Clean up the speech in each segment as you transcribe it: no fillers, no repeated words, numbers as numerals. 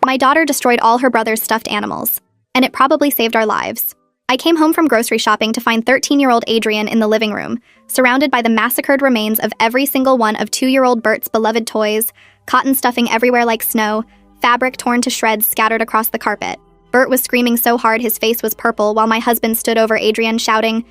My daughter destroyed all her brother's stuffed animals, and it probably saved our lives. I came home from grocery shopping to find 13-year-old Adrian in the living room, surrounded by the massacred remains of every single one of 2-year-old Bert's beloved toys, cotton stuffing everywhere like snow, fabric torn to shreds scattered across the carpet. Bert was screaming so hard his face was purple while my husband stood over Adrian shouting,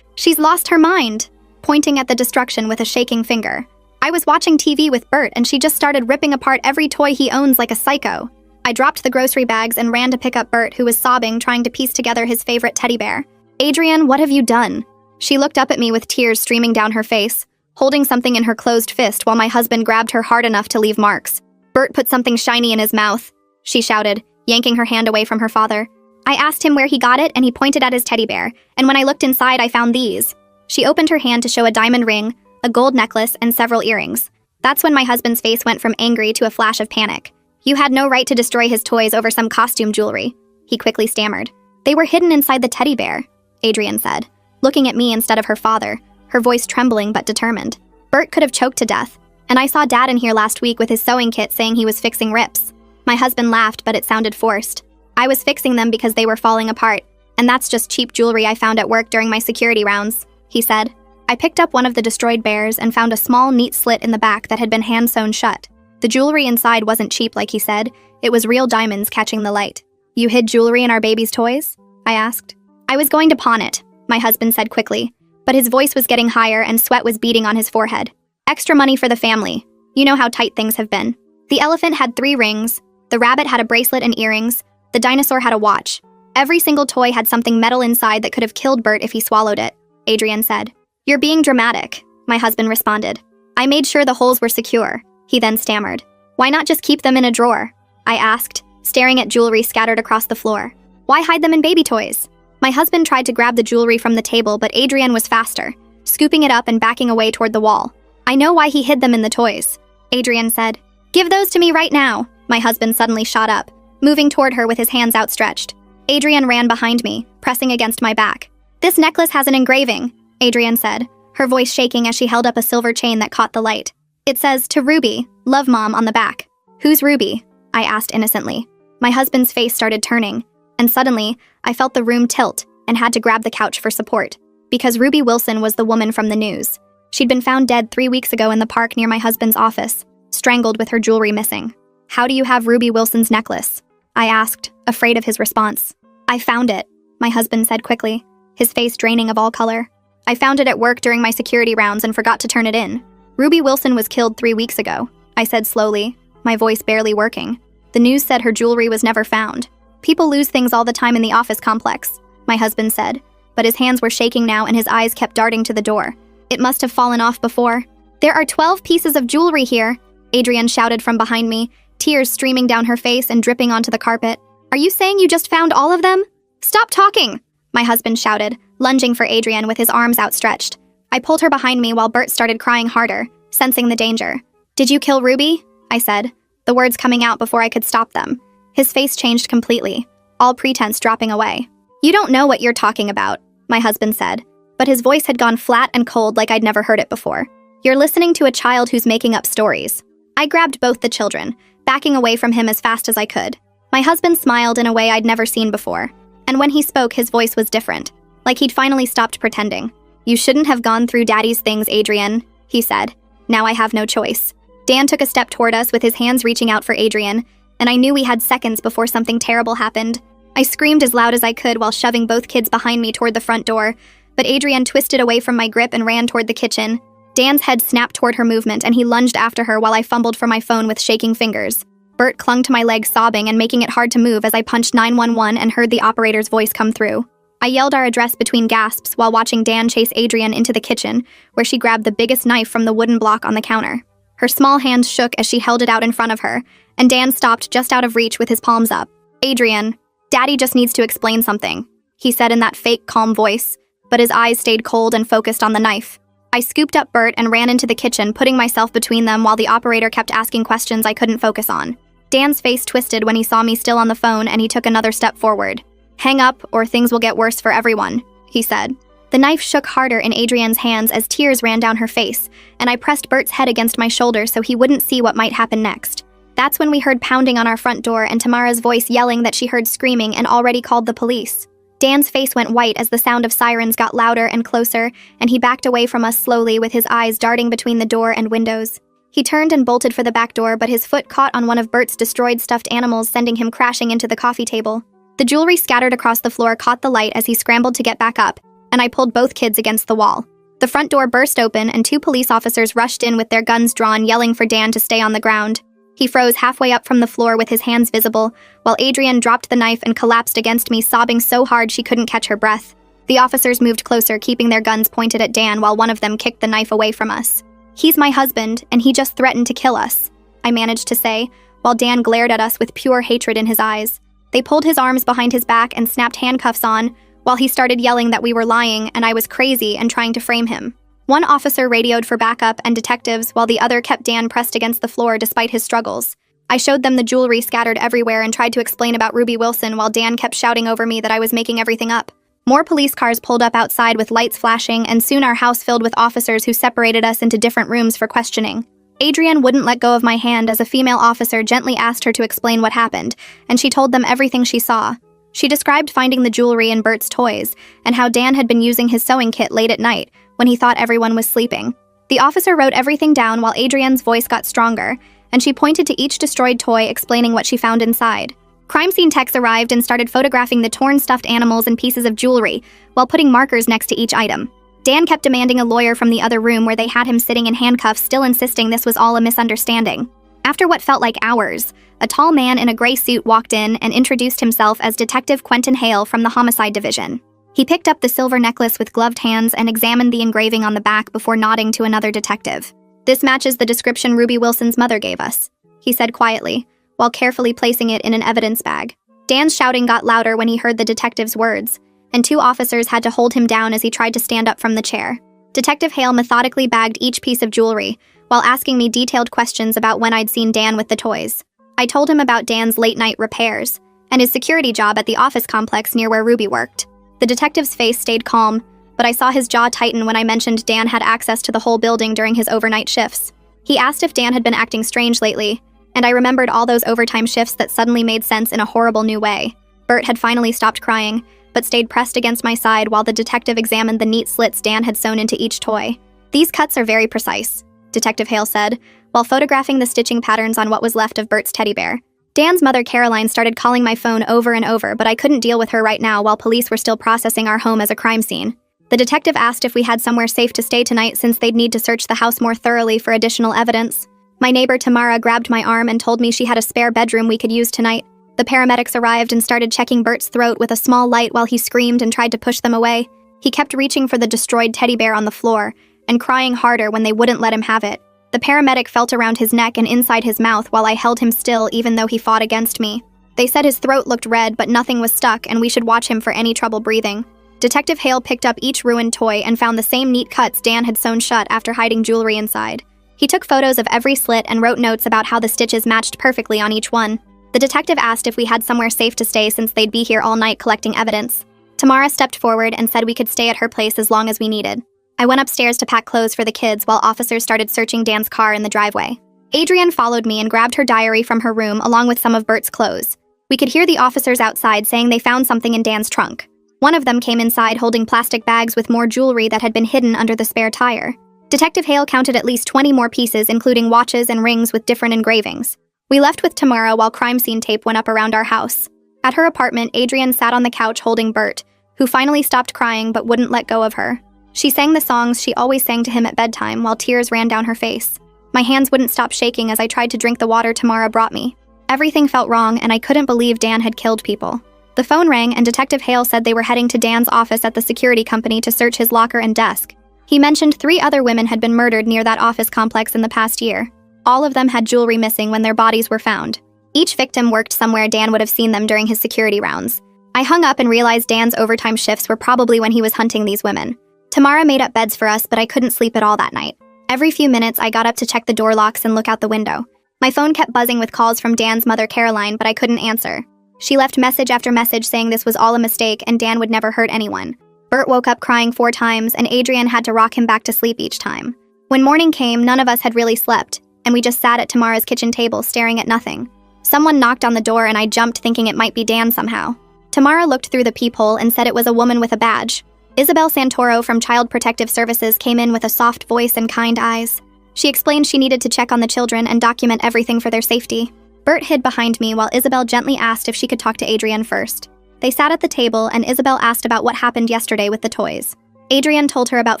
"She's lost her mind," pointing at the destruction with a shaking finger. I was watching TV with Bert and she just started ripping apart every toy he owns like a psycho. I dropped the grocery bags and ran to pick up Bert, who was sobbing, trying to piece together his favorite teddy bear. "Adrian, what have you done?" She looked up at me with tears streaming down her face, holding something in her closed fist while my husband grabbed her hard enough to leave marks. "Bert put something shiny in his mouth," she shouted, yanking her hand away from her father. "I asked him where he got it and he pointed at his teddy bear, and when I looked inside I found these." She opened her hand to show a diamond ring, a gold necklace, and several earrings. That's when my husband's face went from angry to a flash of panic. "You had no right to destroy his toys over some costume jewelry," he quickly stammered. "They were hidden inside the teddy bear," Adrian said, looking at me instead of her father, her voice trembling but determined. "Bert could have choked to death, and I saw Dad in here last week with his sewing kit saying he was fixing rips." My husband laughed, but it sounded forced. "I was fixing them because they were falling apart, and that's just cheap jewelry I found at work during my security rounds," he said. I picked up one of the destroyed bears and found a small, neat slit in the back that had been hand-sewn shut. The jewelry inside wasn't cheap like he said, it was real diamonds catching the light. "You hid jewelry in our baby's toys?" I asked. "I was going to pawn it," my husband said quickly, but his voice was getting higher and sweat was beading on his forehead. "Extra money for the family. You know how tight things have been." The elephant had 3 rings, the rabbit had a bracelet and earrings, the dinosaur had a watch. Every single toy had something metal inside that could have killed Bert if he swallowed it, Adrian said. "You're being dramatic," my husband responded. "I made sure the holes were secure," he then stammered. "Why not just keep them in a drawer?" I asked, staring at jewelry scattered across the floor. "Why hide them in baby toys?" My husband tried to grab the jewelry from the table, but Adrian was faster, scooping it up and backing away toward the wall. "I know why he hid them in the toys," Adrian said. "Give those to me right now," my husband suddenly shot up, moving toward her with his hands outstretched. Adrian ran behind me, pressing against my back. "This necklace has an engraving," Adrian said, her voice shaking as she held up a silver chain that caught the light. "It says, 'To Ruby, love Mom,' on the back." "Who's Ruby?" I asked innocently. My husband's face started turning, and suddenly, I felt the room tilt and had to grab the couch for support. Because Ruby Wilson was the woman from the news. She'd been found dead 3 weeks ago in the park near my husband's office, strangled with her jewelry missing. "How do you have Ruby Wilson's necklace?" I asked, afraid of his response. "I found it," my husband said quickly, his face draining of all color. "I found it at work during my security rounds and forgot to turn it in. Ruby Wilson was killed 3 weeks ago," I said slowly, my voice barely working. "The news said her jewelry was never found. People lose things all the time in the office complex," my husband said, but his hands were shaking now and his eyes kept darting to the door. "It must have fallen off before." "There are 12 pieces of jewelry here," Adrian shouted from behind me, tears streaming down her face and dripping onto the carpet. "Are you saying you just found all of them?" "Stop talking!" my husband shouted, lunging for Adrian with his arms outstretched. I pulled her behind me while Bert started crying harder, sensing the danger. "Did you kill Ruby?" I said, the words coming out before I could stop them. His face changed completely, all pretense dropping away. "You don't know what you're talking about," my husband said, but his voice had gone flat and cold like I'd never heard it before. "You're listening to a child who's making up stories." I grabbed both the children, backing away from him as fast as I could. My husband smiled in a way I'd never seen before, and when he spoke, his voice was different, like he'd finally stopped pretending. "You shouldn't have gone through Daddy's things, Adrian," he said. "Now I have no choice." Dan took a step toward us with his hands reaching out for Adrian, and I knew we had seconds before something terrible happened. I screamed as loud as I could while shoving both kids behind me toward the front door, but Adrian twisted away from my grip and ran toward the kitchen. Dan's head snapped toward her movement and he lunged after her while I fumbled for my phone with shaking fingers. Bert clung to my leg sobbing and making it hard to move as I punched 911 and heard the operator's voice come through. I yelled our address between gasps while watching Dan chase Adrian into the kitchen, where she grabbed the biggest knife from the wooden block on the counter. Her small hands shook as she held it out in front of her, and Dan stopped just out of reach with his palms up. "Adrian, Daddy just needs to explain something," he said in that fake calm voice, but his eyes stayed cold and focused on the knife. I scooped up Bert and ran into the kitchen, putting myself between them while the operator kept asking questions I couldn't focus on. Dan's face twisted when he saw me still on the phone and he took another step forward. "Hang up or things will get worse for everyone," he said. The knife shook harder in Adrian's hands as tears ran down her face, and I pressed Bert's head against my shoulder so he wouldn't see what might happen next. That's when we heard pounding on our front door and Tamara's voice yelling that she heard screaming and already called the police. Dan's face went white as the sound of sirens got louder and closer, and he backed away from us slowly with his eyes darting between the door and windows. He turned and bolted for the back door, but his foot caught on one of Bert's destroyed stuffed animals, sending him crashing into the coffee table. The jewelry scattered across the floor caught the light as he scrambled to get back up, and I pulled both kids against the wall. The front door burst open, and 2 police officers rushed in with their guns drawn, yelling for Dan to stay on the ground. He froze halfway up from the floor with his hands visible, while Adrienne dropped the knife and collapsed against me, sobbing so hard she couldn't catch her breath. The officers moved closer, keeping their guns pointed at Dan, while one of them kicked the knife away from us. "He's my husband, and he just threatened to kill us," I managed to say, while Dan glared at us with pure hatred in his eyes. They pulled his arms behind his back and snapped handcuffs on, while he started yelling that we were lying and I was crazy and trying to frame him. One officer radioed for backup and detectives, while the other kept Dan pressed against the floor despite his struggles. I showed them the jewelry scattered everywhere and tried to explain about Ruby Wilson, while Dan kept shouting over me that I was making everything up. More police cars pulled up outside with lights flashing, and soon our house filled with officers who separated us into different rooms for questioning. Adrienne wouldn't let go of my hand as a female officer gently asked her to explain what happened, and she told them everything she saw. She described finding the jewelry in Bert's toys, and how Dan had been using his sewing kit late at night, when he thought everyone was sleeping. The officer wrote everything down while Adrienne's voice got stronger, and she pointed to each destroyed toy, explaining what she found inside. Crime scene techs arrived and started photographing the torn stuffed animals and pieces of jewelry, while putting markers next to each item. Dan kept demanding a lawyer from the other room where they had him sitting in handcuffs, still insisting this was all a misunderstanding. After what felt like hours, a tall man in a gray suit walked in and introduced himself as Detective Quentin Hale from the Homicide Division. He picked up the silver necklace with gloved hands and examined the engraving on the back before nodding to another detective. "This matches the description Ruby Wilson's mother gave us," he said quietly, while carefully placing it in an evidence bag. Dan's shouting got louder when he heard the detective's words, and 2 officers had to hold him down as he tried to stand up from the chair. Detective Hale methodically bagged each piece of jewelry, while asking me detailed questions about when I'd seen Dan with the toys. I told him about Dan's late-night repairs, and his security job at the office complex near where Ruby worked. The detective's face stayed calm, but I saw his jaw tighten when I mentioned Dan had access to the whole building during his overnight shifts. He asked if Dan had been acting strange lately, and I remembered all those overtime shifts that suddenly made sense in a horrible new way. Bert had finally stopped crying, but stayed pressed against my side while the detective examined the neat slits Dan had sewn into each toy. "These cuts are very precise," Detective Hale said, while photographing the stitching patterns on what was left of Bert's teddy bear. Dan's mother, Caroline, started calling my phone over and over, but I couldn't deal with her right now while police were still processing our home as a crime scene. The detective asked if we had somewhere safe to stay tonight since they'd need to search the house more thoroughly for additional evidence. My neighbor Tamara grabbed my arm and told me she had a spare bedroom we could use tonight. The paramedics arrived and started checking Bert's throat with a small light while he screamed and tried to push them away. He kept reaching for the destroyed teddy bear on the floor and crying harder when they wouldn't let him have it. The paramedic felt around his neck and inside his mouth while I held him still even though he fought against me. They said his throat looked red but nothing was stuck and we should watch him for any trouble breathing. Detective Hale picked up each ruined toy and found the same neat cuts Dan had sewn shut after hiding jewelry inside. He took photos of every slit and wrote notes about how the stitches matched perfectly on each one. The detective asked if we had somewhere safe to stay since they'd be here all night collecting evidence. Tamara stepped forward and said we could stay at her place as long as we needed. I went upstairs to pack clothes for the kids while officers started searching Dan's car in the driveway. Adrienne followed me and grabbed her diary from her room along with some of Bert's clothes. We could hear the officers outside saying they found something in Dan's trunk. One of them came inside holding plastic bags with more jewelry that had been hidden under the spare tire. Detective Hale counted at least 20 more pieces, including watches and rings with different engravings. We left with Tamara while crime scene tape went up around our house. At her apartment, Adrienne sat on the couch holding Bert, who finally stopped crying but wouldn't let go of her. She sang the songs she always sang to him at bedtime while tears ran down her face. My hands wouldn't stop shaking as I tried to drink the water Tamara brought me. Everything felt wrong and I couldn't believe Dan had killed people. The phone rang and Detective Hale said they were heading to Dan's office at the security company to search his locker and desk. He mentioned 3 other women had been murdered near that office complex in the past year. All of them had jewelry missing when their bodies were found. Each victim worked somewhere Dan would have seen them during his security rounds. I hung up and realized Dan's overtime shifts were probably when he was hunting these women. Tamara made up beds for us, but I couldn't sleep at all that night. Every few minutes, I got up to check the door locks and look out the window. My phone kept buzzing with calls from Dan's mother, Caroline, but I couldn't answer. She left message after message saying this was all a mistake and Dan would never hurt anyone. Bert woke up crying 4 times, and Adrienne had to rock him back to sleep each time. When morning came, none of us had really slept, and we just sat at Tamara's kitchen table staring at nothing. Someone knocked on the door and I jumped thinking it might be Dan somehow. Tamara looked through the peephole and said it was a woman with a badge. Isabel Santoro from Child Protective Services came in with a soft voice and kind eyes. She explained she needed to check on the children and document everything for their safety. Bert hid behind me while Isabel gently asked if she could talk to Adrian first. They sat at the table and Isabel asked about what happened yesterday with the toys. Adrian told her about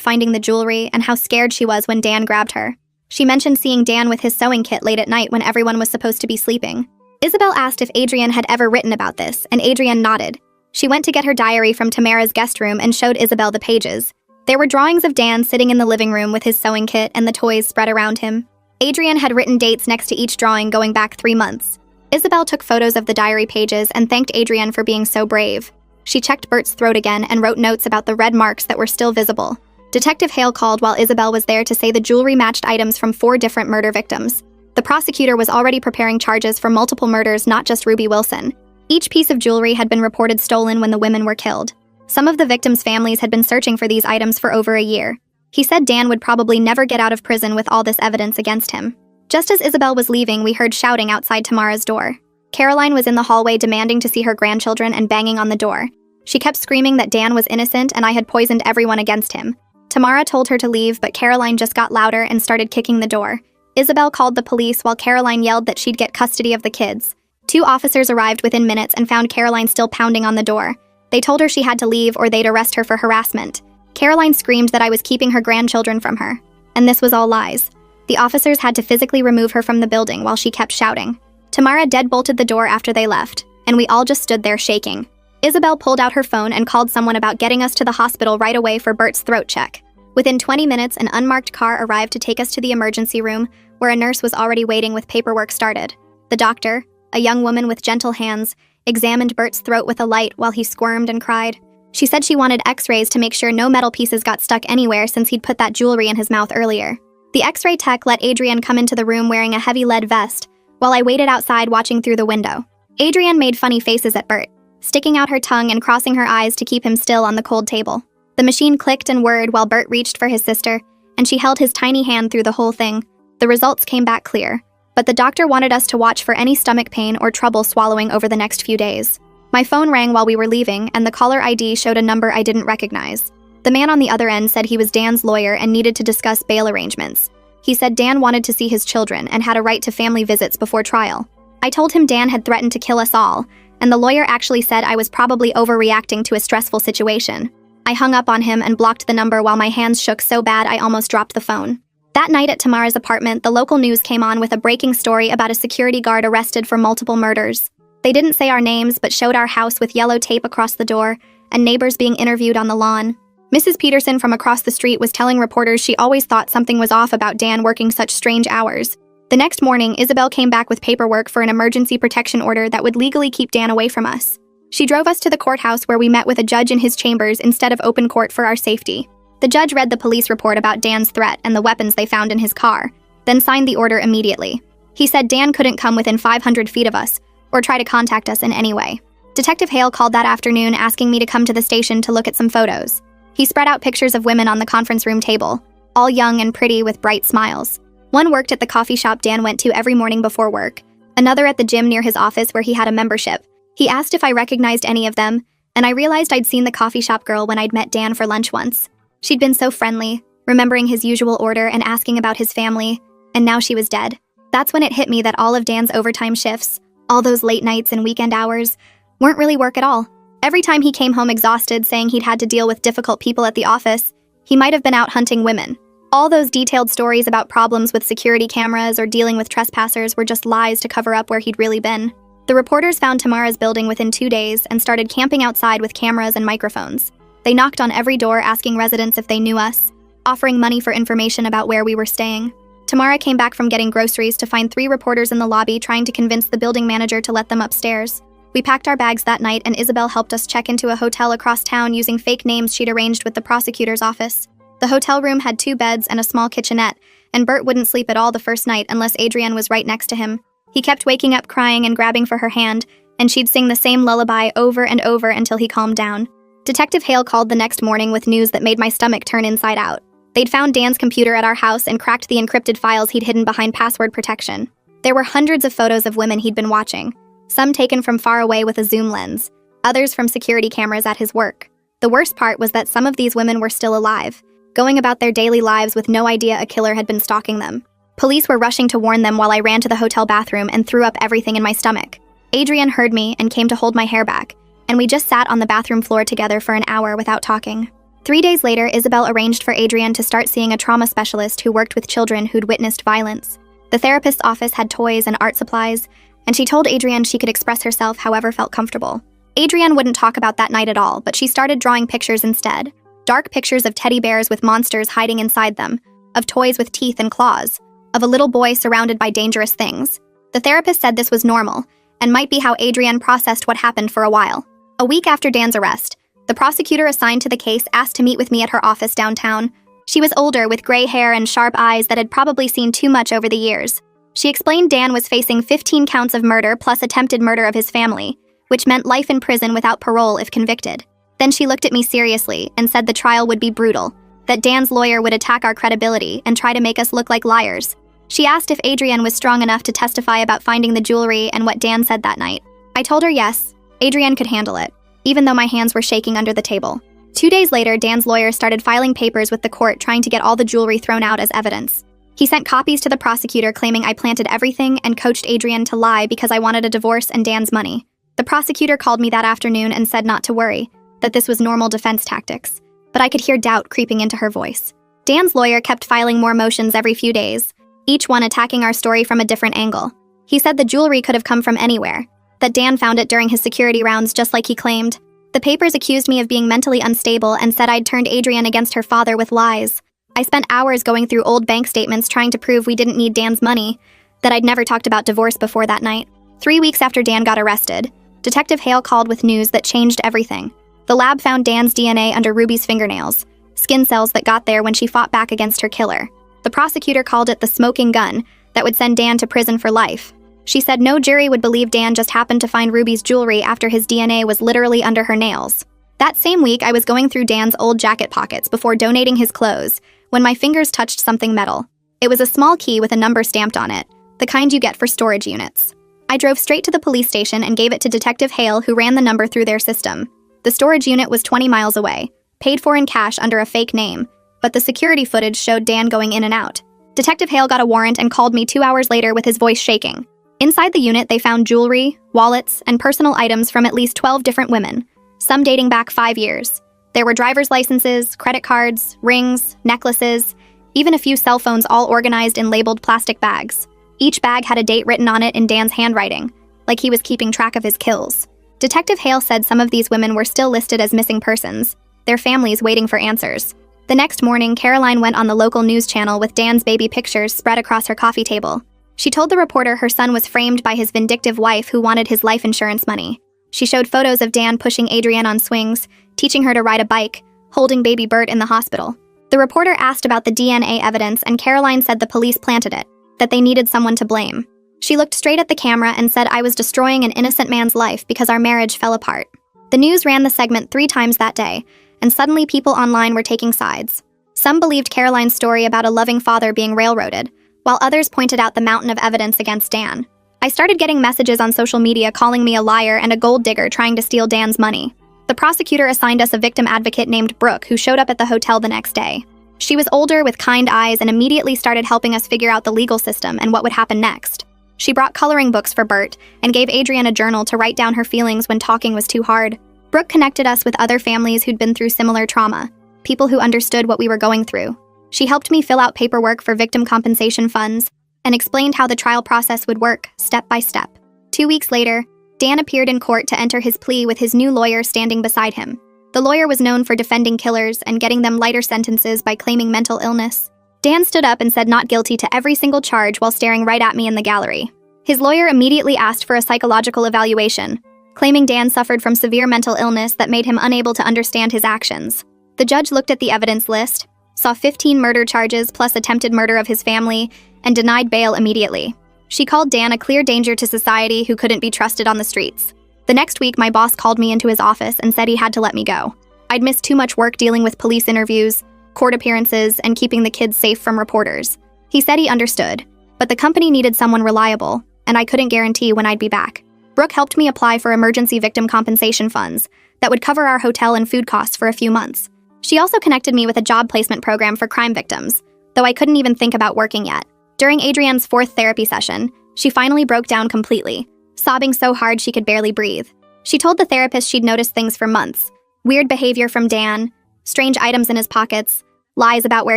finding the jewelry and how scared she was when Dan grabbed her. She mentioned seeing Dan with his sewing kit late at night when everyone was supposed to be sleeping. Isabel asked if Adrian had ever written about this, and Adrian nodded. She went to get her diary from Tamara's guest room and showed Isabel the pages. There were drawings of Dan sitting in the living room with his sewing kit and the toys spread around him. Adrian had written dates next to each drawing going back 3 months. Isabel took photos of the diary pages and thanked Adrian for being so brave. She checked Bert's throat again and wrote notes about the red marks that were still visible. Detective Hale called while Isabel was there to say the jewelry matched items from 4 different murder victims. The prosecutor was already preparing charges for multiple murders, not just Ruby Wilson. Each piece of jewelry had been reported stolen when the women were killed. Some of the victims' families had been searching for these items for over a year. He said Dan would probably never get out of prison with all this evidence against him. Just as Isabel was leaving, we heard shouting outside Tamara's door. Caroline was in the hallway demanding to see her grandchildren and banging on the door. She kept screaming that Dan was innocent and I had poisoned everyone against him. Tamara told her to leave, but Caroline just got louder and started kicking the door. Isabel called the police while Caroline yelled that she'd get custody of the kids. 2 officers arrived within minutes and found Caroline still pounding on the door. They told her she had to leave or they'd arrest her for harassment. Caroline screamed that I was keeping her grandchildren from her. And this was all lies. The officers had to physically remove her from the building while she kept shouting. Tamara deadbolted the door after they left, and we all just stood there shaking. Isabel pulled out her phone and called someone about getting us to the hospital right away for Bert's throat check. Within 20 minutes, an unmarked car arrived to take us to the emergency room, where a nurse was already waiting with paperwork started. The doctor, a young woman with gentle hands, examined Bert's throat with a light while he squirmed and cried. She said she wanted x-rays to make sure no metal pieces got stuck anywhere since he'd put that jewelry in his mouth earlier. The x-ray tech let Adrian come into the room wearing a heavy lead vest, while I waited outside watching through the window. Adrian made funny faces at Bert, sticking out her tongue and crossing her eyes to keep him still on the cold table. The machine clicked and whirred while Bert reached for his sister, and she held his tiny hand through the whole thing. The results came back clear, but the doctor wanted us to watch for any stomach pain or trouble swallowing over the next few days. My phone rang while we were leaving, and the caller ID showed a number I didn't recognize. The man on the other end said he was Dan's lawyer and needed to discuss bail arrangements. He said Dan wanted to see his children and had a right to family visits before trial. I told him Dan had threatened to kill us all, and the lawyer actually said I was probably overreacting to a stressful situation. I hung up on him and blocked the number while my hands shook so bad I almost dropped the phone. That night at Tamara's apartment, the local news came on with a breaking story about a security guard arrested for multiple murders. They didn't say our names, but showed our house with yellow tape across the door and neighbors being interviewed on the lawn. Mrs. Peterson from across the street was telling reporters she always thought something was off about Dan working such strange hours. The next morning, Isabel came back with paperwork for an emergency protection order that would legally keep Dan away from us. She drove us to the courthouse where we met with a judge in his chambers instead of open court for our safety. The judge read the police report about Dan's threat and the weapons they found in his car, then signed the order immediately. He said Dan couldn't come within 500 feet of us or try to contact us in any way. Detective Hale called that afternoon asking me to come to the station to look at some photos. He spread out pictures of women on the conference room table, all young and pretty with bright smiles. One worked at the coffee shop Dan went to every morning before work, another at the gym near his office where he had a membership. He asked if I recognized any of them, and I realized I'd seen the coffee shop girl when I'd met Dan for lunch once. She'd been so friendly, remembering his usual order and asking about his family, and now she was dead. That's when it hit me that all of Dan's overtime shifts, all those late nights and weekend hours, weren't really work at all. Every time he came home exhausted saying he'd had to deal with difficult people at the office, he might have been out hunting women. All those detailed stories about problems with security cameras or dealing with trespassers were just lies to cover up where he'd really been. The reporters found Tamara's building within 2 days and started camping outside with cameras and microphones. They knocked on every door asking residents if they knew us, offering money for information about where we were staying. Tamara came back from getting groceries to find 3 reporters in the lobby trying to convince the building manager to let them upstairs. We packed our bags that night and Isabel helped us check into a hotel across town using fake names she'd arranged with the prosecutor's office. The hotel room had 2 beds and a small kitchenette, and Bert wouldn't sleep at all the first night unless Adrian was right next to him. He kept waking up crying and grabbing for her hand, and she'd sing the same lullaby over and over until he calmed down. Detective Hale called the next morning with news that made my stomach turn inside out. They'd found Dan's computer at our house and cracked the encrypted files he'd hidden behind password protection. There were hundreds of photos of women he'd been watching, some taken from far away with a zoom lens, others from security cameras at his work. The worst part was that some of these women were still alive, going about their daily lives with no idea a killer had been stalking them. Police were rushing to warn them while I ran to the hotel bathroom and threw up everything in my stomach. Adrian heard me and came to hold my hair back, and we just sat on the bathroom floor together for an hour without talking. 3 days later, Isabel arranged for Adrian to start seeing a trauma specialist who worked with children who'd witnessed violence. The therapist's office had toys and art supplies, and she told Adrian she could express herself however felt comfortable. Adrian wouldn't talk about that night at all, but she started drawing pictures instead. Dark pictures of teddy bears with monsters hiding inside them, of toys with teeth and claws, of a little boy surrounded by dangerous things. The therapist said this was normal, and might be how Adrian processed what happened for a while. A week after Dan's arrest, the prosecutor assigned to the case asked to meet with me at her office downtown. She was older, with gray hair and sharp eyes that had probably seen too much over the years. She explained Dan was facing 15 counts of murder plus attempted murder of his family, which meant life in prison without parole if convicted. Then she looked at me seriously and said the trial would be brutal, that Dan's lawyer would attack our credibility and try to make us look like liars. She asked if Adrian was strong enough to testify about finding the jewelry and what Dan said that night. I told her yes, Adrian could handle it, even though my hands were shaking under the table. 2 days later, Dan's lawyer started filing papers with the court trying to get all the jewelry thrown out as evidence. He sent copies to the prosecutor claiming I planted everything and coached Adrian to lie because I wanted a divorce and Dan's money. The prosecutor called me that afternoon and said not to worry, that this was normal defense tactics, but I could hear doubt creeping into her voice. Dan's lawyer kept filing more motions every few days, each one attacking our story from a different angle. He said the jewelry could have come from anywhere, that Dan found it during his security rounds just like he claimed. The papers accused me of being mentally unstable and said I'd turned Adrian against her father with lies. I spent hours going through old bank statements trying to prove we didn't need Dan's money, that I'd never talked about divorce before that night. 3 weeks after Dan got arrested, Detective Hale called with news that changed everything. The lab found Dan's DNA under Ruby's fingernails, skin cells that got there when she fought back against her killer. The prosecutor called it the smoking gun that would send Dan to prison for life. She said no jury would believe Dan just happened to find Ruby's jewelry after his DNA was literally under her nails. That same week, I was going through Dan's old jacket pockets before donating his clothes when my fingers touched something metal. It was a small key with a number stamped on it, the kind you get for storage units. I drove straight to the police station and gave it to Detective Hale, who ran the number through their system. The storage unit was 20 miles away, paid for in cash under a fake name, but the security footage showed Dan going in and out. Detective Hale got a warrant and called me 2 hours later with his voice shaking. Inside the unit, they found jewelry, wallets, and personal items from at least 12 different women, some dating back 5 years. There were driver's licenses, credit cards, rings, necklaces, even a few cell phones, all organized in labeled plastic bags. Each bag had a date written on it in Dan's handwriting, like he was keeping track of his kills. Detective Hale said some of these women were still listed as missing persons, their families waiting for answers. The next morning, Caroline went on the local news channel with Dan's baby pictures spread across her coffee table. She told the reporter her son was framed by his vindictive wife who wanted his life insurance money. She showed photos of Dan pushing Adrian on swings, teaching her to ride a bike, holding baby Bert in the hospital. The reporter asked about the DNA evidence, and Caroline said the police planted it, that they needed someone to blame. She looked straight at the camera and said I was destroying an innocent man's life because our marriage fell apart. The news ran the segment 3 times that day, and suddenly people online were taking sides. Some believed Caroline's story about a loving father being railroaded, while others pointed out the mountain of evidence against Dan. I started getting messages on social media calling me a liar and a gold digger trying to steal Dan's money. The prosecutor assigned us a victim advocate named Brooke, who showed up at the hotel the next day. She was older with kind eyes and immediately started helping us figure out the legal system and what would happen next. She brought coloring books for Bert and gave Adrian a journal to write down her feelings when talking was too hard. Brooke connected us with other families who'd been through similar trauma, people who understood what we were going through. She helped me fill out paperwork for victim compensation funds and explained how the trial process would work, step by step. 2 weeks later, Dan appeared in court to enter his plea with his new lawyer standing beside him. The lawyer was known for defending killers and getting them lighter sentences by claiming mental illness. Dan stood up and said not guilty to every single charge while staring right at me in the gallery. His lawyer immediately asked for a psychological evaluation, claiming Dan suffered from severe mental illness that made him unable to understand his actions. The judge looked at the evidence list, saw 15 murder charges plus attempted murder of his family, and denied bail immediately. She called Dan a clear danger to society who couldn't be trusted on the streets. The next week, my boss called me into his office and said he had to let me go. I'd missed too much work dealing with police interviews, court appearances, and keeping the kids safe from reporters. He said he understood, but the company needed someone reliable, and I couldn't guarantee when I'd be back. Brooke helped me apply for emergency victim compensation funds that would cover our hotel and food costs for a few months. She also connected me with a job placement program for crime victims, though I couldn't even think about working yet. During Adrienne's 4th therapy session, she finally broke down completely, sobbing so hard she could barely breathe. She told the therapist she'd noticed things for months: weird behavior from Dan, strange items in his pockets, lies about where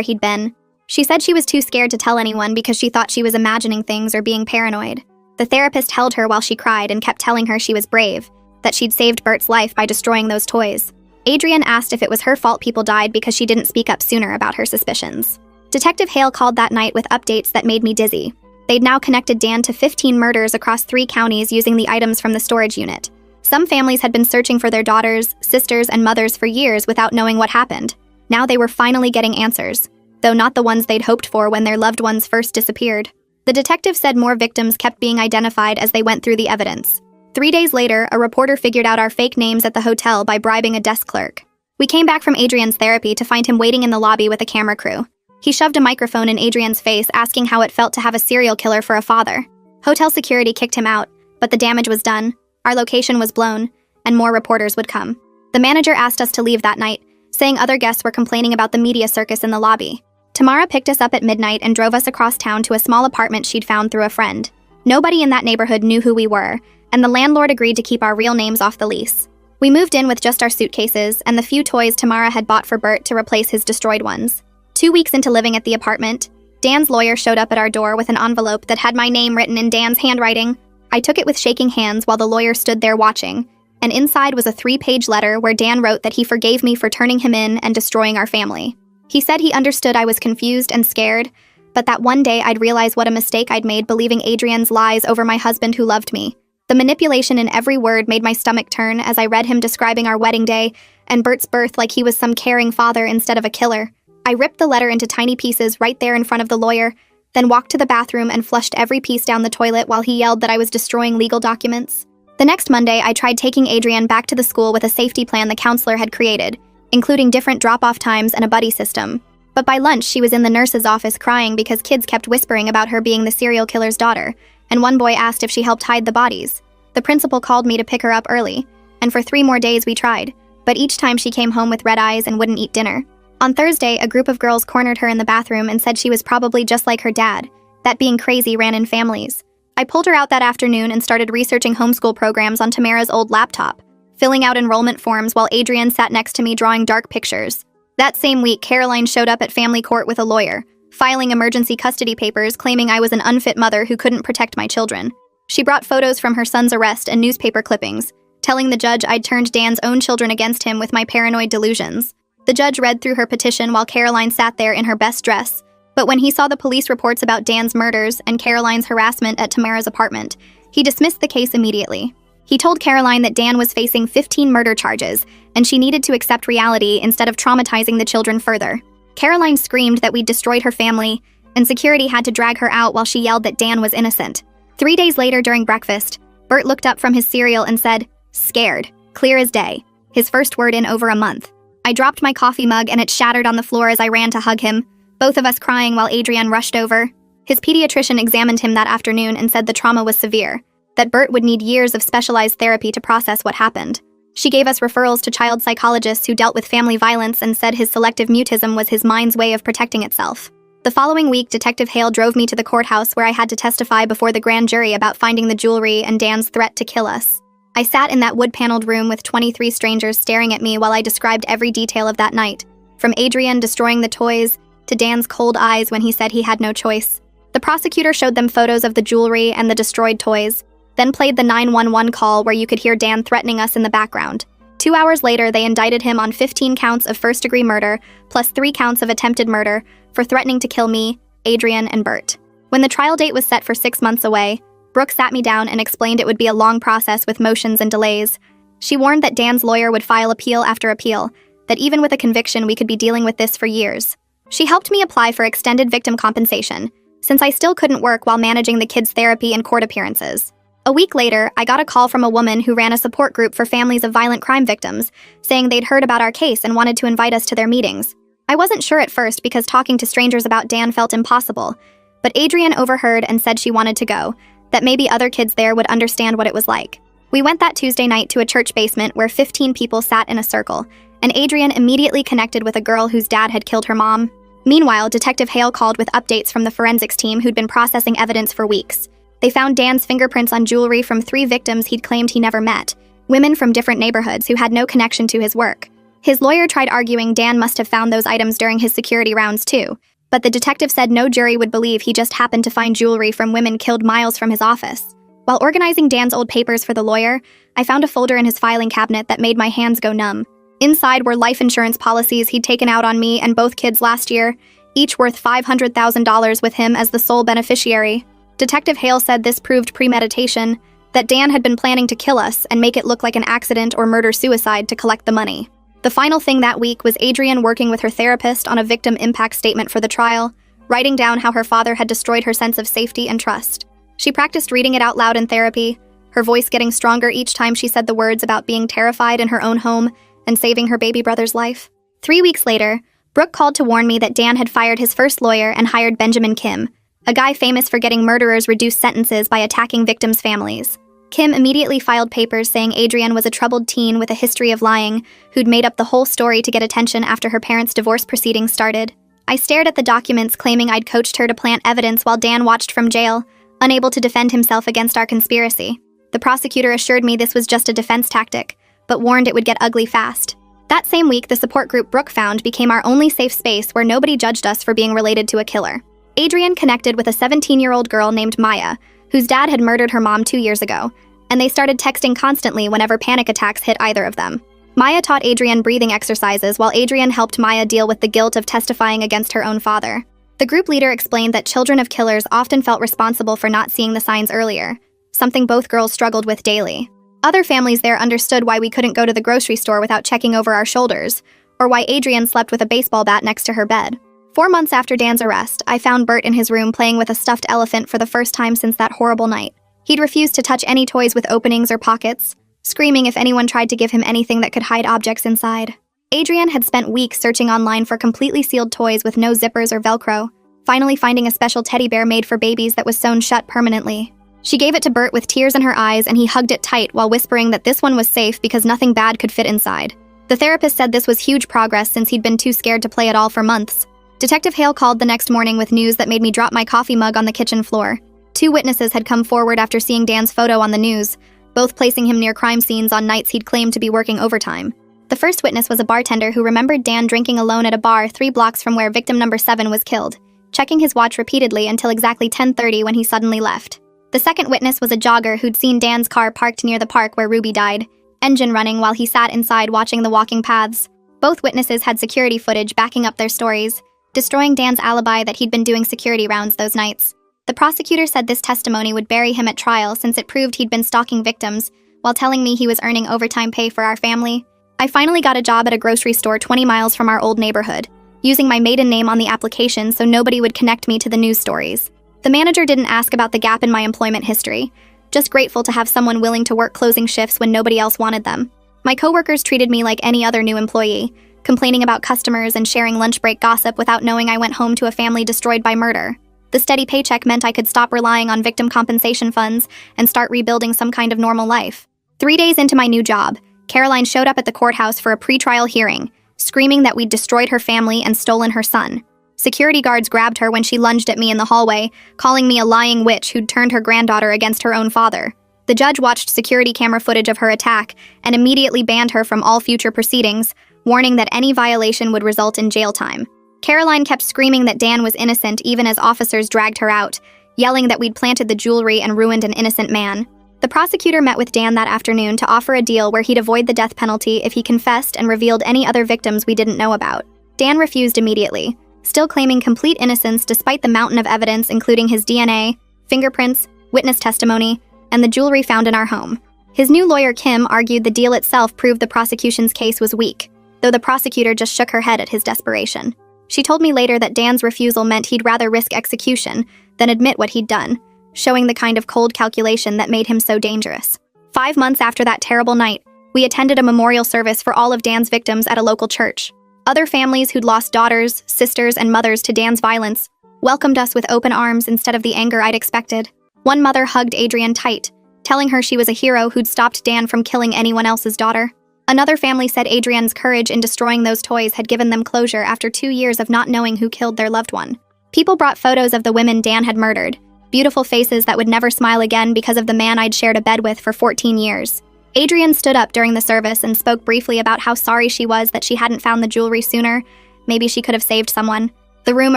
he'd been. She said she was too scared to tell anyone because she thought she was imagining things or being paranoid. The therapist held her while she cried and kept telling her she was brave, that she'd saved Bert's life by destroying those toys. Adrienne asked if it was her fault people died because she didn't speak up sooner about her suspicions. Detective Hale called that night with updates that made me dizzy. They'd now connected Dan to 15 murders across 3 counties using the items from the storage unit. Some families had been searching for their daughters, sisters, and mothers for years without knowing what happened. Now they were finally getting answers, though not the ones they'd hoped for when their loved ones first disappeared. The detective said more victims kept being identified as they went through the evidence. 3 days later, a reporter figured out our fake names at the hotel by bribing a desk clerk. We came back from Adrienne's therapy to find him waiting in the lobby with a camera crew. He shoved a microphone in Adrienne's face, asking how it felt to have a serial killer for a father. Hotel security kicked him out, but the damage was done, our location was blown, and more reporters would come. The manager asked us to leave that night, saying other guests were complaining about the media circus in the lobby. Tamara picked us up at midnight and drove us across town to a small apartment she'd found through a friend. Nobody in that neighborhood knew who we were, and the landlord agreed to keep our real names off the lease. We moved in with just our suitcases and the few toys Tamara had bought for Bert to replace his destroyed ones. 2 weeks into living at the apartment, Dan's lawyer showed up at our door with an envelope that had my name written in Dan's handwriting. I took it with shaking hands while the lawyer stood there watching, and inside was a 3-page letter where Dan wrote that he forgave me for turning him in and destroying our family. He said he understood I was confused and scared, but that one day I'd realize what a mistake I'd made believing Adrienne's lies over my husband who loved me. The manipulation in every word made my stomach turn as I read him describing our wedding day and Bert's birth like he was some caring father instead of a killer. I ripped the letter into tiny pieces right there in front of the lawyer, then walked to the bathroom and flushed every piece down the toilet while he yelled that I was destroying legal documents. The next Monday, I tried taking Adrienne back to the school with a safety plan the counselor had created, including different drop-off times and a buddy system. But by lunch, she was in the nurse's office crying because kids kept whispering about her being the serial killer's daughter, and one boy asked if she helped hide the bodies. The principal called me to pick her up early, and for 3 more days we tried, but each time she came home with red eyes and wouldn't eat dinner. On Thursday, a group of girls cornered her in the bathroom and said she was probably just like her dad, that being crazy ran in families. I pulled her out that afternoon and started researching homeschool programs on Tamara's old laptop, filling out enrollment forms while Adrienne sat next to me drawing dark pictures. That same week, Caroline showed up at family court with a lawyer, filing emergency custody papers claiming I was an unfit mother who couldn't protect my children. She brought photos from her son's arrest and newspaper clippings, telling the judge I'd turned Dan's own children against him with my paranoid delusions. The judge read through her petition while Caroline sat there in her best dress, but when he saw the police reports about Dan's murders and Caroline's harassment at Tamara's apartment, he dismissed the case immediately. He told Caroline that Dan was facing 15 murder charges, and she needed to accept reality instead of traumatizing the children further. Caroline screamed that we'd destroyed her family, and security had to drag her out while she yelled that Dan was innocent. 3 days later during breakfast, Bert looked up from his cereal and said, "Scared, clear as day," his first word in over a month. I dropped my coffee mug and it shattered on the floor as I ran to hug him, both of us crying while Adrienne rushed over. His pediatrician examined him that afternoon and said the trauma was severe, that Bert would need years of specialized therapy to process what happened. She gave us referrals to child psychologists who dealt with family violence and said his selective mutism was his mind's way of protecting itself. The following week, Detective Hale drove me to the courthouse where I had to testify before the grand jury about finding the jewelry and Dan's threat to kill us. I sat in that wood-paneled room with 23 strangers staring at me while I described every detail of that night, from Adrienne destroying the toys to Dan's cold eyes when he said he had no choice. The prosecutor showed them photos of the jewelry and the destroyed toys, then played the 911 call where you could hear Dan threatening us in the background. 2 hours later, they indicted him on 15 counts of first-degree murder, plus 3 counts of attempted murder, for threatening to kill me, Adrienne, and Bert. When the trial date was set for 6 months away, Brooke sat me down and explained it would be a long process with motions and delays. She warned that Dan's lawyer would file appeal after appeal, that even with a conviction we could be dealing with this for years. She helped me apply for extended victim compensation, since I still couldn't work while managing the kids' therapy and court appearances. A week later, I got a call from a woman who ran a support group for families of violent crime victims, saying they'd heard about our case and wanted to invite us to their meetings. I wasn't sure at first because talking to strangers about Dan felt impossible, but Adrian overheard and said she wanted to go, that maybe other kids there would understand what it was like. We went that Tuesday night to a church basement where 15 people sat in a circle, and Adrian immediately connected with a girl whose dad had killed her mom. Meanwhile, Detective Hale called with updates from the forensics team who'd been processing evidence for weeks. They found Dan's fingerprints on jewelry from 3 victims he'd claimed he never met, women from different neighborhoods who had no connection to his work. His lawyer tried arguing Dan must have found those items during his security rounds too, but the detective said no jury would believe he just happened to find jewelry from women killed miles from his office. While organizing Dan's old papers for the lawyer, I found a folder in his filing cabinet that made my hands go numb. Inside were life insurance policies he'd taken out on me and both kids last year, each worth $500,000 with him as the sole beneficiary. Detective Hale said this proved premeditation, that Dan had been planning to kill us and make it look like an accident or murder-suicide to collect the money. The final thing that week was Adrian working with her therapist on a victim impact statement for the trial, writing down how her father had destroyed her sense of safety and trust. She practiced reading it out loud in therapy, her voice getting stronger each time she said the words about being terrified in her own home and saving her baby brother's life. 3 weeks later, Brooke called to warn me that Dan had fired his first lawyer and hired Benjamin Kim, a guy famous for getting murderers reduced sentences by attacking victims' families. Kim immediately filed papers saying Adrian was a troubled teen with a history of lying who'd made up the whole story to get attention after her parents' divorce proceedings started. I stared at the documents claiming I'd coached her to plant evidence while Dan watched from jail, unable to defend himself against our conspiracy. The prosecutor assured me this was just a defense tactic, but warned it would get ugly fast. That same week, the support group Brooke found became our only safe space where nobody judged us for being related to a killer. Adrian connected with a 17-year-old girl named Maya, whose dad had murdered her mom 2 years ago, and they started texting constantly whenever panic attacks hit either of them. Maya taught Adrian breathing exercises while Adrian helped Maya deal with the guilt of testifying against her own father. The group leader explained that children of killers often felt responsible for not seeing the signs earlier, something both girls struggled with daily. Other families there understood why we couldn't go to the grocery store without checking over our shoulders, or why Adrian slept with a baseball bat next to her bed. 4 months after Dan's arrest, I found Bert in his room playing with a stuffed elephant for the first time since that horrible night. He'd refused to touch any toys with openings or pockets, screaming if anyone tried to give him anything that could hide objects inside. Adrian had spent weeks searching online for completely sealed toys with no zippers or Velcro, finally finding a special teddy bear made for babies that was sewn shut permanently. She gave it to Bert with tears in her eyes and he hugged it tight while whispering that this one was safe because nothing bad could fit inside. The therapist said this was huge progress since he'd been too scared to play at all for months. Detective Hale called the next morning with news that made me drop my coffee mug on the kitchen floor. 2 witnesses had come forward after seeing Dan's photo on the news, both placing him near crime scenes on nights he'd claimed to be working overtime. The first witness was a bartender who remembered Dan drinking alone at a bar 3 blocks from where victim number 7 was killed, checking his watch repeatedly until exactly 10:30 when he suddenly left. The second witness was a jogger who'd seen Dan's car parked near the park where Ruby died, engine running while he sat inside watching the walking paths. Both witnesses had security footage backing up their stories, destroying Dan's alibi that he'd been doing security rounds those nights. The prosecutor said this testimony would bury him at trial since it proved he'd been stalking victims while telling me he was earning overtime pay for our family. I finally got a job at a grocery store 20 miles from our old neighborhood, using my maiden name on the application so nobody would connect me to the news stories. The manager didn't ask about the gap in my employment history, just grateful to have someone willing to work closing shifts when nobody else wanted them. My coworkers treated me like any other new employee, complaining about customers and sharing lunch break gossip without knowing I went home to a family destroyed by murder. The steady paycheck meant I could stop relying on victim compensation funds and start rebuilding some kind of normal life. 3 days into my new job, Caroline showed up at the courthouse for a pretrial hearing, screaming that we'd destroyed her family and stolen her son. Security guards grabbed her when she lunged at me in the hallway, calling me a lying witch who'd turned her granddaughter against her own father. The judge watched security camera footage of her attack and immediately banned her from all future proceedings, warning that any violation would result in jail time. Caroline kept screaming that Dan was innocent even as officers dragged her out, yelling that we'd planted the jewelry and ruined an innocent man. The prosecutor met with Dan that afternoon to offer a deal where he'd avoid the death penalty if he confessed and revealed any other victims we didn't know about. Dan refused immediately, still claiming complete innocence despite the mountain of evidence including his DNA, fingerprints, witness testimony, and the jewelry found in our home. His new lawyer Kim argued the deal itself proved the prosecution's case was weak, though the prosecutor just shook her head at his desperation. She told me later that Dan's refusal meant he'd rather risk execution than admit what he'd done, showing the kind of cold calculation that made him so dangerous. 5 months after that terrible night, we attended a memorial service for all of Dan's victims at a local church. Other families who'd lost daughters, sisters, and mothers to Dan's violence welcomed us with open arms instead of the anger I'd expected. One mother hugged Adrian tight, telling her she was a hero who'd stopped Dan from killing anyone else's daughter. Another family said Adrian's courage in destroying those toys had given them closure after 2 years of not knowing who killed their loved one. People brought photos of the women Dan had murdered, beautiful faces that would never smile again because of the man I'd shared a bed with for 14 years. Adrian stood up during the service and spoke briefly about how sorry she was that she hadn't found the jewelry sooner. Maybe she could have saved someone. The room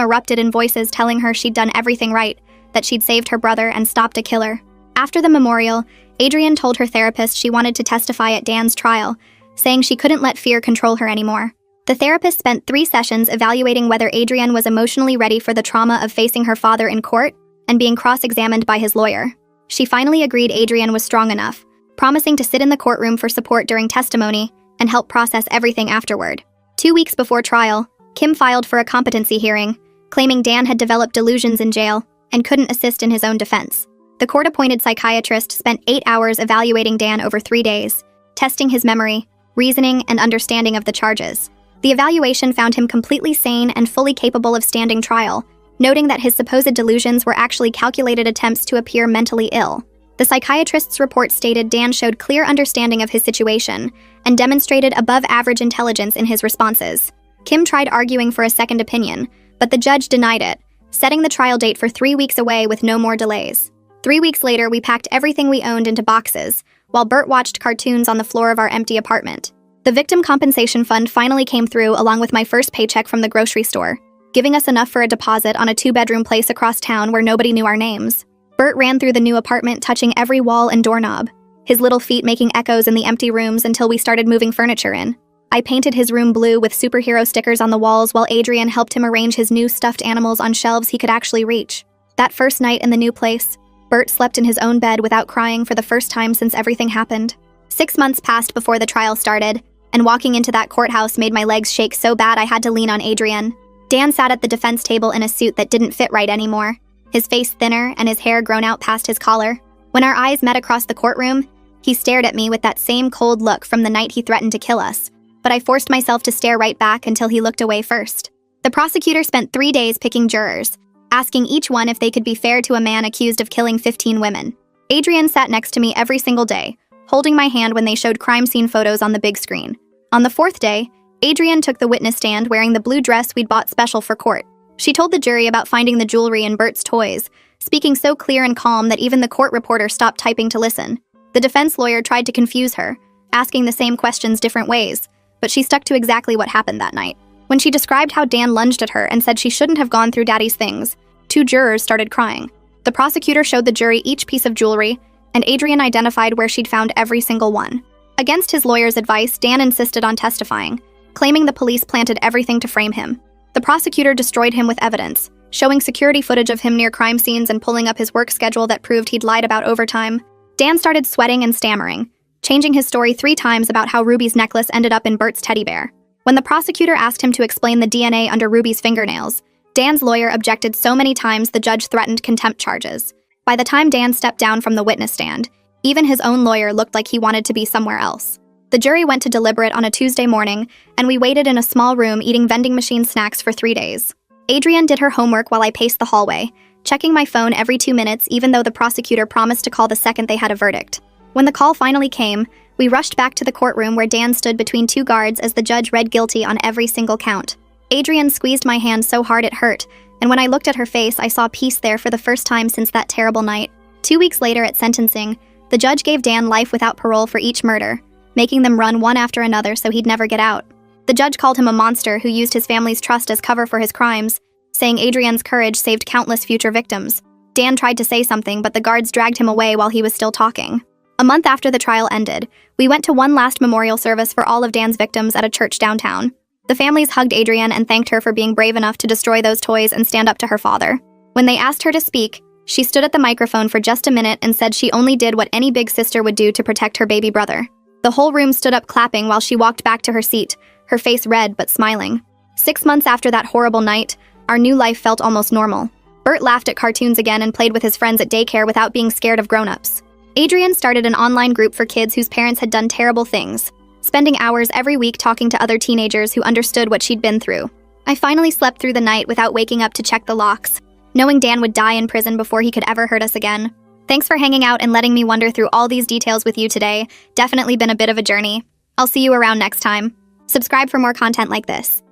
erupted in voices telling her she'd done everything right, that she'd saved her brother and stopped a killer. After the memorial, Adrian told her therapist she wanted to testify at Dan's trial, saying she couldn't let fear control her anymore. The therapist spent 3 sessions evaluating whether Adrian was emotionally ready for the trauma of facing her father in court and being cross-examined by his lawyer. She finally agreed Adrian was strong enough, promising to sit in the courtroom for support during testimony and help process everything afterward. 2 weeks before trial, Kim filed for a competency hearing, claiming Dan had developed delusions in jail and couldn't assist in his own defense. The court-appointed psychiatrist spent 8 hours evaluating Dan over 3 days, testing his memory, reasoning, and understanding of the charges. The evaluation found him completely sane and fully capable of standing trial, noting that his supposed delusions were actually calculated attempts to appear mentally ill. The psychiatrist's report stated Dan showed clear understanding of his situation and demonstrated above-average intelligence in his responses. Kim tried arguing for a second opinion, but the judge denied it, setting the trial date for 3 weeks away with no more delays. 3 weeks later, we packed everything we owned into boxes, while Bert watched cartoons on the floor of our empty apartment. The Victim Compensation Fund finally came through along with my first paycheck from the grocery store, giving us enough for a deposit on a 2-bedroom place across town where nobody knew our names. Bert ran through the new apartment, touching every wall and doorknob, his little feet making echoes in the empty rooms until we started moving furniture in. I painted his room blue with superhero stickers on the walls while Adrian helped him arrange his new stuffed animals on shelves he could actually reach. That first night in the new place, Bert slept in his own bed without crying for the first time since everything happened. 6 months passed before the trial started, and walking into that courthouse made my legs shake so bad I had to lean on Adrian. Dan sat at the defense table in a suit that didn't fit right anymore, his face thinner and his hair grown out past his collar. When our eyes met across the courtroom, he stared at me with that same cold look from the night he threatened to kill us, but I forced myself to stare right back until he looked away first. The prosecutor spent 3 days picking jurors, asking each one if they could be fair to a man accused of killing 15 women. Adrian sat next to me every single day, holding my hand when they showed crime scene photos on the big screen. On the 4th day, Adrian took the witness stand wearing the blue dress we'd bought special for court. She told the jury about finding the jewelry in Bert's toys, speaking so clear and calm that even the court reporter stopped typing to listen. The defense lawyer tried to confuse her, asking the same questions different ways, but she stuck to exactly what happened that night. When she described how Dan lunged at her and said she shouldn't have gone through Daddy's things, 2 jurors started crying. The prosecutor showed the jury each piece of jewelry, and Adrian identified where she'd found every single one. Against his lawyer's advice, Dan insisted on testifying, claiming the police planted everything to frame him. The prosecutor destroyed him with evidence, showing security footage of him near crime scenes and pulling up his work schedule that proved he'd lied about overtime. Dan started sweating and stammering, changing his story 3 times about how Ruby's necklace ended up in Bert's teddy bear. When the prosecutor asked him to explain the DNA under Ruby's fingernails, Dan's lawyer objected so many times the judge threatened contempt charges. By the time Dan stepped down from the witness stand, even his own lawyer looked like he wanted to be somewhere else. The jury went to deliberate on a Tuesday morning, and we waited in a small room eating vending machine snacks for 3 days. Adrian did her homework while I paced the hallway, checking my phone every 2 minutes even though the prosecutor promised to call the second they had a verdict. When the call finally came, we rushed back to the courtroom where Dan stood between 2 guards as the judge read guilty on every single count. Adrian squeezed my hand so hard it hurt, and when I looked at her face, I saw peace there for the first time since that terrible night. 2 weeks later at sentencing, the judge gave Dan life without parole for each murder, making them run one after another so he'd never get out. The judge called him a monster who used his family's trust as cover for his crimes, saying Adrian's courage saved countless future victims. Dan tried to say something, but the guards dragged him away while he was still talking. A month after the trial ended, we went to one last memorial service for all of Dan's victims at a church downtown. The families hugged Adrian and thanked her for being brave enough to destroy those toys and stand up to her father. When they asked her to speak, she stood at the microphone for just a minute and said she only did what any big sister would do to protect her baby brother. The whole room stood up clapping while she walked back to her seat, her face red but smiling. 6 months after that horrible night, our new life felt almost normal. Bert laughed at cartoons again and played with his friends at daycare without being scared of grown-ups. Adrian started an online group for kids whose parents had done terrible things, spending hours every week talking to other teenagers who understood what she'd been through. I finally slept through the night without waking up to check the locks, knowing Dan would die in prison before he could ever hurt us again. Thanks for hanging out and letting me wonder through all these details with you today. Definitely been a bit of a journey. I'll see you around next time. Subscribe for more content like this.